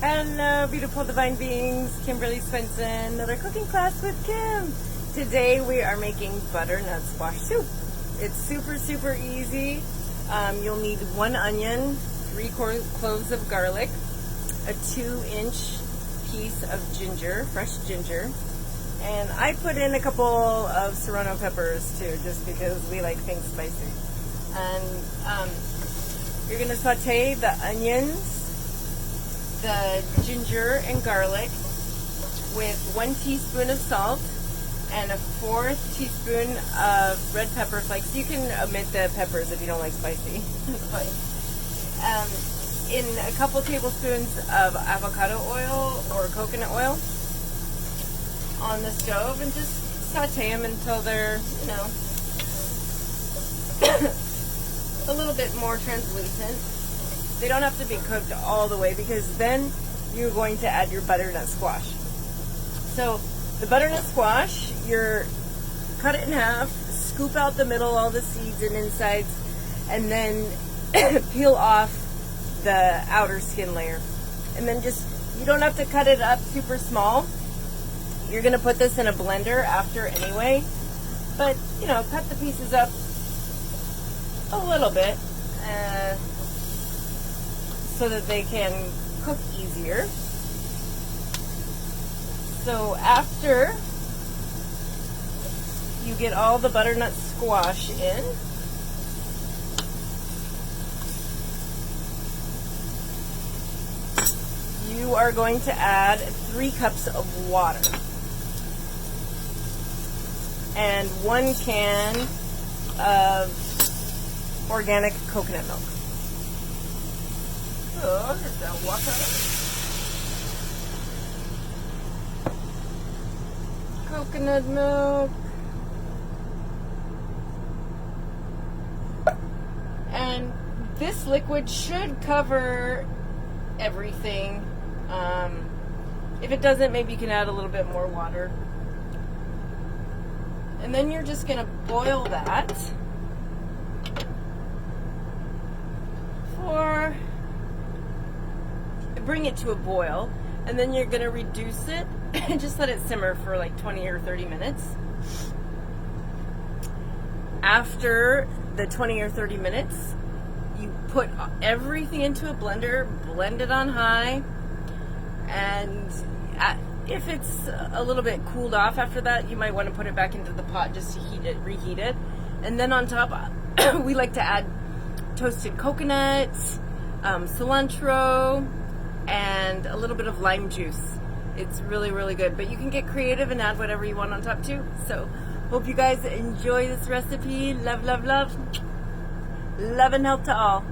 Hello, beautiful divine beings. Kimberly Swenson, another cooking class with Kim. Today we are making butternut squash soup. It's super easy. You'll need 1 onion, 3 cloves of garlic, a 2-inch piece of ginger, fresh ginger, and I put in a couple of serrano peppers too, just because we like things spicy. And you're going to saute the onions, the ginger and garlic with 1 teaspoon of salt and a 4th teaspoon of red pepper flakes. You can omit the peppers if you don't like spicy. That's fine. In a couple tablespoons of avocado oil or coconut oil on the stove, and just saute them until they're, a little bit more translucent. They don't have to be cooked all the way, because then you're going to add your butternut squash. So the butternut squash, cut it in half, scoop out the middle, all the seeds and insides, and then peel off the outer skin layer. And then you don't have to cut it up super small. You're going to put this in a blender after anyway, but cut the pieces up a little bit so that they can cook easier. So after you get all the butternut squash in, you are going to add 3 cups of water and 1 can of organic coconut milk. So here's the water. Coconut milk. And this liquid should cover everything. If it doesn't, maybe you can add a little bit more water. And then you're just going to boil that bring it to a boil, and then you're going to reduce it and just let it simmer for like 20 or 30 minutes. After the 20 or 30 minutes, you put everything into a blender, blend it on high, and if it's a little bit cooled off after that, you might want to put it back into the pot just to reheat it. And then on top, we like to add toasted coconuts, cilantro, and a little bit of lime juice. It's really good, but you can get creative and add whatever you want on top too. So hope you guys enjoy this recipe. Love and health to all.